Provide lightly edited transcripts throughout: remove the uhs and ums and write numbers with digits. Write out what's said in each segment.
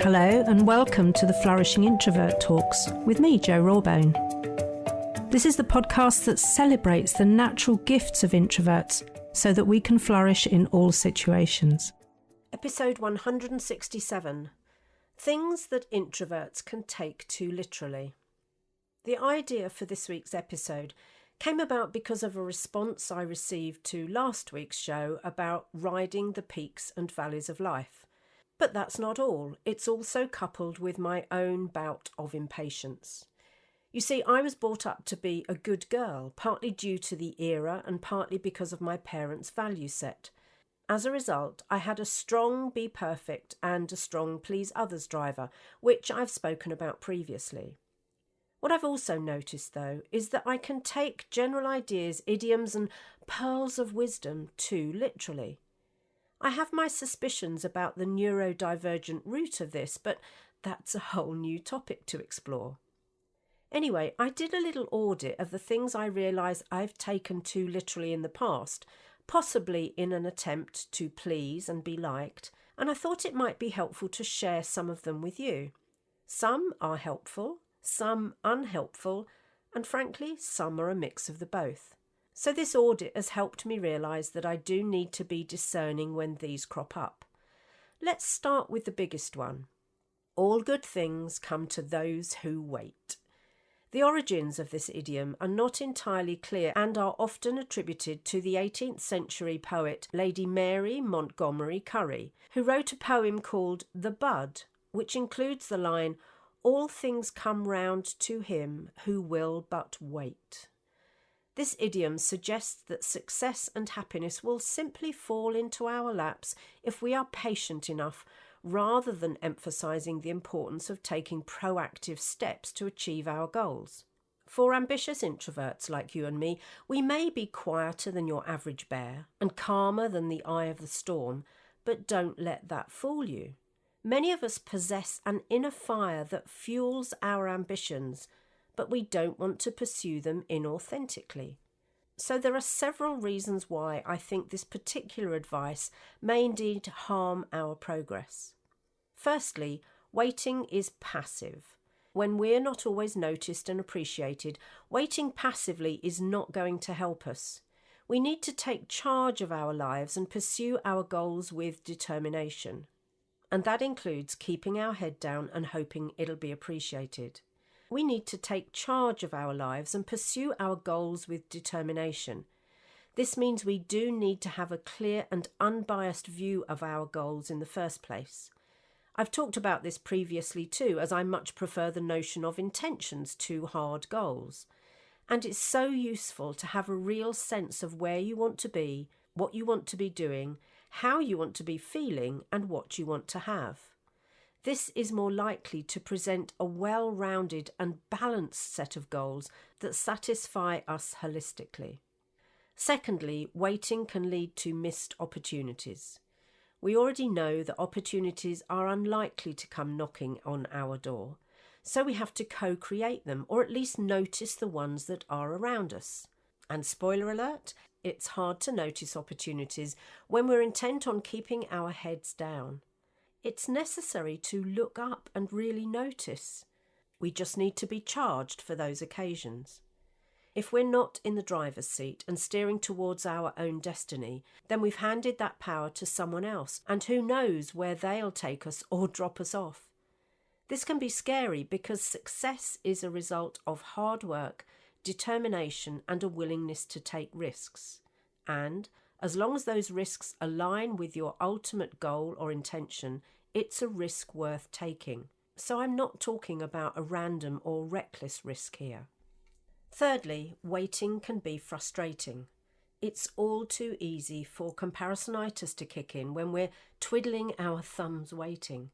Hello and welcome to the Flourishing Introvert Talks with me, Jo Rawbone. This is the podcast that celebrates the natural gifts of introverts so that we can flourish in all situations. Episode 167. Things that introverts can take too literally. The idea for this week's episode came about because of a response I received to last week's show about riding the peaks and valleys of life. But that's not all. It's also coupled with my own bout of impatience. You see, I was brought up to be a good girl, partly due to the era and partly because of my parents' value set. As a result, I had a strong be perfect and a strong please others driver, which I've spoken about previously. What I've also noticed, though, is that I can take general ideas, idioms and pearls of wisdom too literally. I have my suspicions about the neurodivergent root of this, but that's a whole new topic to explore. Anyway, I did a little audit of the things I realise I've taken too literally in the past, possibly in an attempt to please and be liked, and I thought it might be helpful to share some of them with you. Some are helpful, some unhelpful, and frankly, some are a mix of the both. So this audit has helped me realise that I do need to be discerning when these crop up. Let's start with the biggest one. All good things come to those who wait. The origins of this idiom are not entirely clear and are often attributed to the 18th century poet Lady Mary Montgomery Curry, who wrote a poem called The Bud, which includes the line, "All things come round to him who will but wait." This idiom suggests that success and happiness will simply fall into our laps if we are patient enough, rather than emphasising the importance of taking proactive steps to achieve our goals. For ambitious introverts like you and me, we may be quieter than your average bear and calmer than the eye of the storm, but don't let that fool you. Many of us possess an inner fire that fuels our ambitions, but we don't want to pursue them inauthentically. So there are several reasons why I think this particular advice may indeed harm our progress. Firstly, waiting is passive. When we're not always noticed and appreciated, waiting passively is not going to help us. We need to take charge of our lives and pursue our goals with determination. And that includes keeping our head down and hoping it'll be appreciated. We need to take charge of our lives and pursue our goals with determination. This means we do need to have a clear and unbiased view of our goals in the first place. I've talked about this previously too, as I much prefer the notion of intentions to hard goals. And it's so useful to have a real sense of where you want to be, what you want to be doing, how you want to be feeling, and what you want to have. This is more likely to present a well-rounded and balanced set of goals that satisfy us holistically. Secondly, waiting can lead to missed opportunities. We already know that opportunities are unlikely to come knocking on our door, so we have to co-create them, or at least notice the ones that are around us. And spoiler alert, it's hard to notice opportunities when we're intent on keeping our heads down. It's necessary to look up and really notice. We just need to be charged for those occasions. If we're not in the driver's seat and steering towards our own destiny, then we've handed that power to someone else, and who knows where they'll take us or drop us off. This can be scary because success is a result of hard work, determination, and a willingness to take risks. And as long as those risks align with your ultimate goal or intention, it's a risk worth taking. So I'm not talking about a random or reckless risk here. Thirdly, waiting can be frustrating. It's all too easy for comparisonitis to kick in when we're twiddling our thumbs waiting.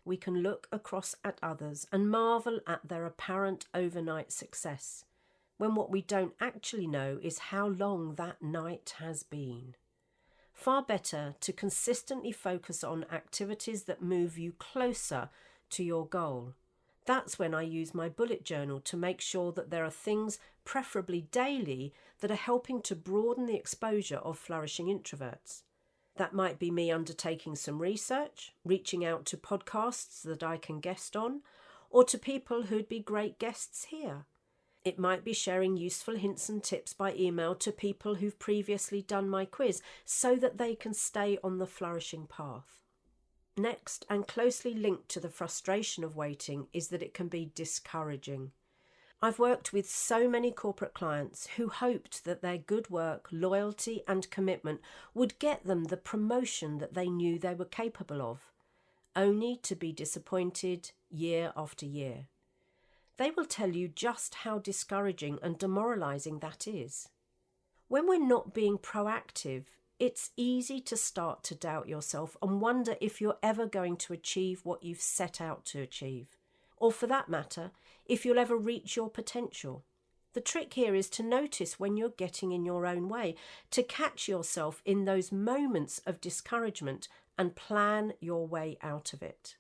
We can look across at others and marvel at their apparent overnight success, when what we don't actually know is how long that night has been. Far better to consistently focus on activities that move you closer to your goal. That's when I use my bullet journal to make sure that there are things, preferably daily, that are helping to broaden the exposure of flourishing introverts. That might be me undertaking some research, reaching out to podcasts that I can guest on, or to people who'd be great guests here. It might be sharing useful hints and tips by email to people who've previously done my quiz so that they can stay on the flourishing path. Next, and closely linked to the frustration of waiting, is that it can be discouraging. I've worked with so many corporate clients who hoped that their good work, loyalty and commitment would get them the promotion that they knew they were capable of, only to be disappointed year after year. They will tell you just how discouraging and demoralising that is. When we're not being proactive, it's easy to start to doubt yourself and wonder if you're ever going to achieve what you've set out to achieve. Or for that matter, if you'll ever reach your potential. The trick here is to notice when you're getting in your own way, to catch yourself in those moments of discouragement and plan your way out of it.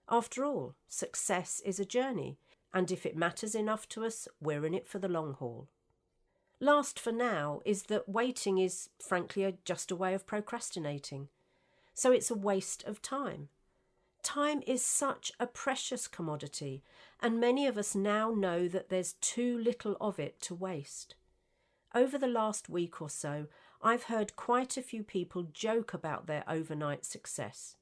After all, success is a journey, and if it matters enough to us, we're in it for the long haul. Last for now is that waiting is, frankly, just a way of procrastinating. So it's a waste of time. Time is such a precious commodity, and many of us now know that there's too little of it to waste. Over the last week or so, I've heard quite a few people joke about their overnight success.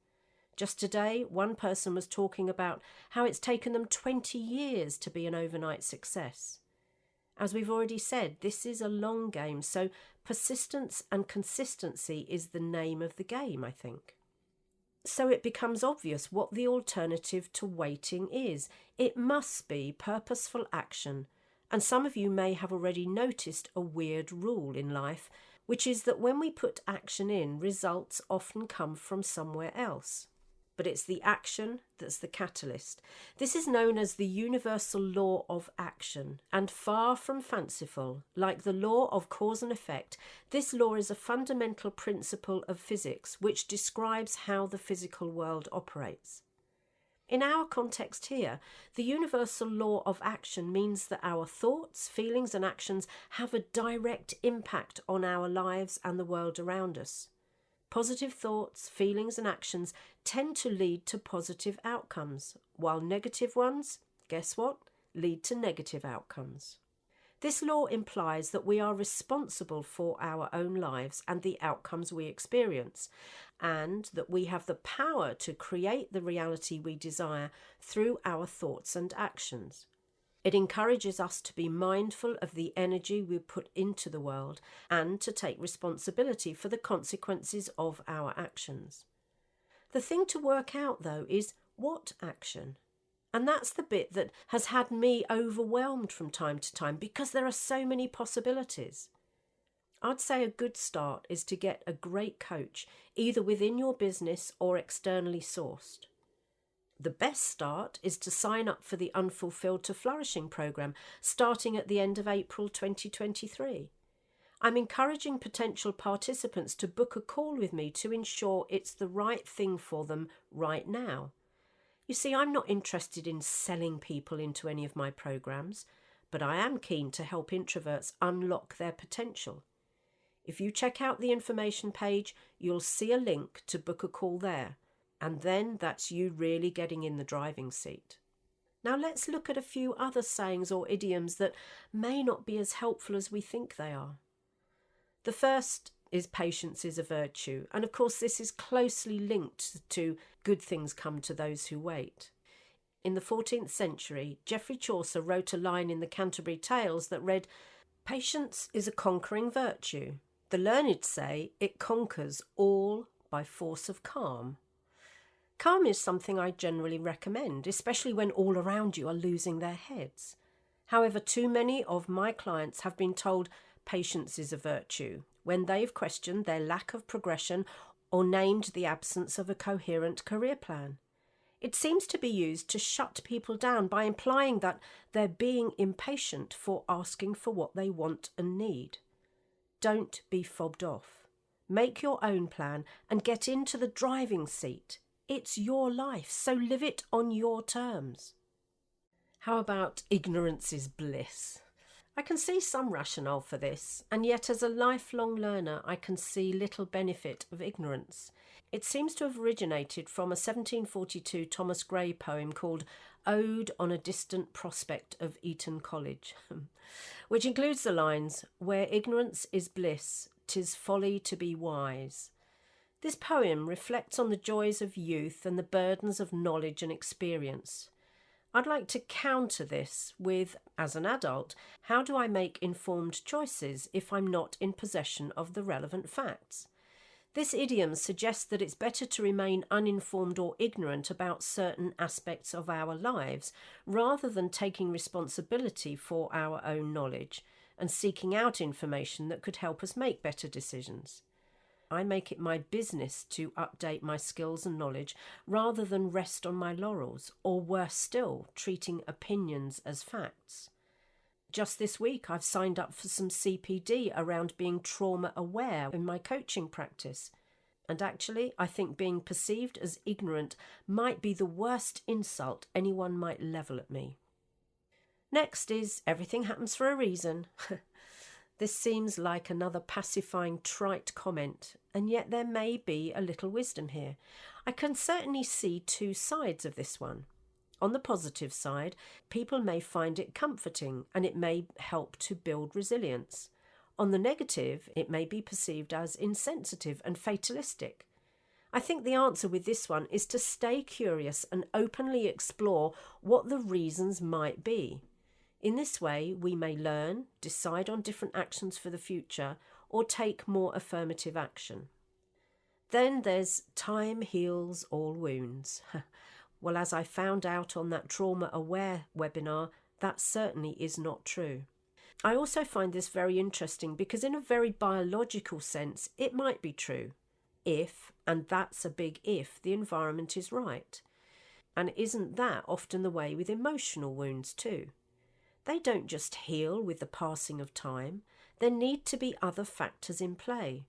Just today, one person was talking about how it's taken them 20 years to be an overnight success. As we've already said, this is a long game, so persistence and consistency is the name of the game, I think. So it becomes obvious what the alternative to waiting is. It must be purposeful action. And some of you may have already noticed a weird rule in life, which is that when we put action in, results often come from somewhere else. But it's the action that's the catalyst. This is known as the universal law of action, and far from fanciful, like the law of cause and effect, this law is a fundamental principle of physics which describes how the physical world operates. In our context here, the universal law of action means that our thoughts, feelings and actions have a direct impact on our lives and the world around us. Positive thoughts, feelings and actions tend to lead to positive outcomes, while negative ones, guess what, lead to negative outcomes. This law implies that we are responsible for our own lives and the outcomes we experience, and that we have the power to create the reality we desire through our thoughts and actions. It encourages us to be mindful of the energy we put into the world and to take responsibility for the consequences of our actions. The thing to work out, though, is what action? And that's the bit that has had me overwhelmed from time to time because there are so many possibilities. I'd say a good start is to get a great coach, either within your business or externally sourced. The best start is to sign up for the Unfulfilled to Flourishing programme starting at the end of April 2023. I'm encouraging potential participants to book a call with me to ensure it's the right thing for them right now. You see, I'm not interested in selling people into any of my programmes, but I am keen to help introverts unlock their potential. If you check out the information page, you'll see a link to book a call there. And then that's you really getting in the driving seat. Now let's look at a few other sayings or idioms that may not be as helpful as we think they are. The first is patience is a virtue. And of course this is closely linked to good things come to those who wait. In the 14th century, Geoffrey Chaucer wrote a line in the Canterbury Tales that read, "Patience is a conquering virtue. The learned say it conquers all by force of calm." Calm is something I generally recommend, especially when all around you are losing their heads. However, too many of my clients have been told patience is a virtue when they've questioned their lack of progression or named the absence of a coherent career plan. It seems to be used to shut people down by implying that they're being impatient for asking for what they want and need. Don't be fobbed off. Make your own plan and get into the driving seat. It's your life, so live it on your terms. How about ignorance is bliss? I can see some rationale for this, and yet as a lifelong learner I can see little benefit of ignorance. It seems to have originated from a 1742 Thomas Gray poem called Ode on a Distant Prospect of Eton College, which includes the lines, "Where ignorance is bliss, 'tis folly to be wise." This poem reflects on the joys of youth and the burdens of knowledge and experience. I'd like to counter this with, as an adult, how do I make informed choices if I'm not in possession of the relevant facts? This idiom suggests that it's better to remain uninformed or ignorant about certain aspects of our lives, rather than taking responsibility for our own knowledge and seeking out information that could help us make better decisions. I make it my business to update my skills and knowledge rather than rest on my laurels, or worse still, treating opinions as facts. Just this week, I've signed up for some CPD around being trauma aware in my coaching practice. And actually, I think being perceived as ignorant might be the worst insult anyone might level at me. Next is everything happens for a reason. This seems like another pacifying trite comment, and yet there may be a little wisdom here. I can certainly see two sides of this one. On the positive side, people may find it comforting and it may help to build resilience. On the negative, it may be perceived as insensitive and fatalistic. I think the answer with this one is to stay curious and openly explore what the reasons might be. In this way, we may learn, decide on different actions for the future, or take more affirmative action. Then there's time heals all wounds. Well, as I found out on that Trauma Aware webinar, that certainly is not true. I also find this very interesting because in a very biological sense, it might be true. If, and that's a big if, the environment is right. And isn't that often the way with emotional wounds too? They don't just heal with the passing of time. There need to be other factors in play.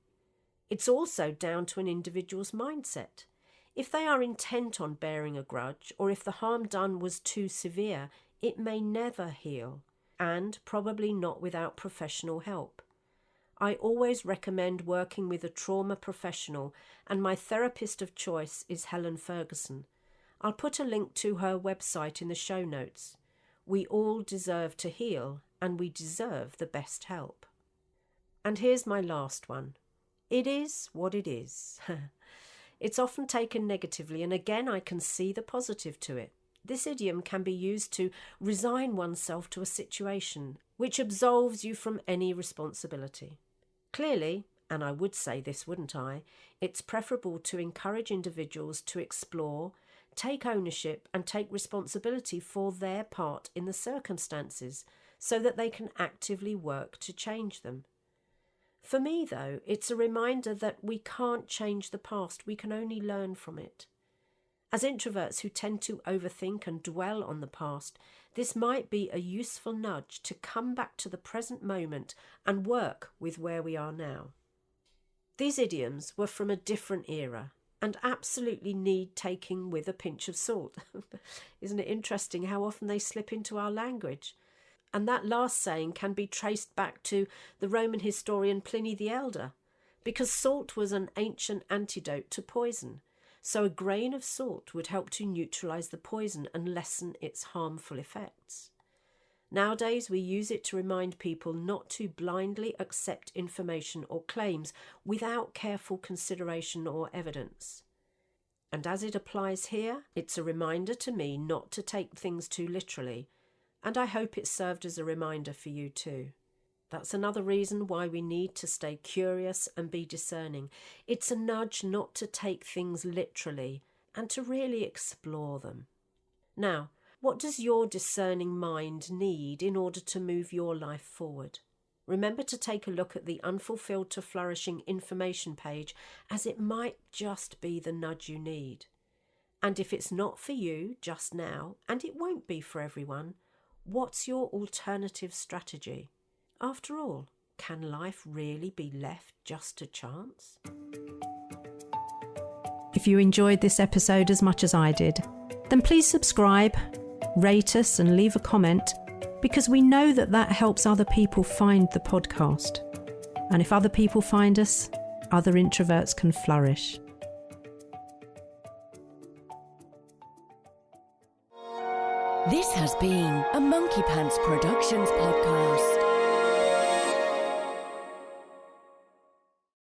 It's also down to an individual's mindset. If they are intent on bearing a grudge, or if the harm done was too severe, it may never heal, and probably not without professional help. I always recommend working with a trauma professional, and my therapist of choice is Helen Ferguson. I'll put a link to her website in the show notes. We all deserve to heal, and we deserve the best help. And here's my last one. It is what it is. It's often taken negatively, and again I can see the positive to it. This idiom can be used to resign oneself to a situation which absolves you from any responsibility. Clearly, and I would say this, wouldn't I, it's preferable to encourage individuals to explore, take ownership and take responsibility for their part in the circumstances so that they can actively work to change them. For me, though, it's a reminder that we can't change the past, we can only learn from it. As introverts who tend to overthink and dwell on the past, this might be a useful nudge to come back to the present moment and work with where we are now. These idioms were from a different era and absolutely need taking with a pinch of salt. Isn't it interesting how often they slip into our language? And that last saying can be traced back to the Roman historian Pliny the Elder, because salt was an ancient antidote to poison. So a grain of salt would help to neutralise the poison and lessen its harmful effects. Nowadays, we use it to remind people not to blindly accept information or claims without careful consideration or evidence. And as it applies here, it's a reminder to me not to take things too literally, and I hope it served as a reminder for you too. That's another reason why we need to stay curious and be discerning. It's a nudge not to take things literally and to really explore them. Now, what does your discerning mind need in order to move your life forward? Remember to take a look at the Unfulfilled to Flourishing information page, as it might just be the nudge you need. And if it's not for you just now, and it won't be for everyone, what's your alternative strategy? After all, can life really be left just to chance? If you enjoyed this episode as much as I did, then please subscribe, rate us and leave a comment, because we know that that helps other people find the podcast. And if other people find us, other introverts can flourish. This has been a Monkey Pants Productions podcast.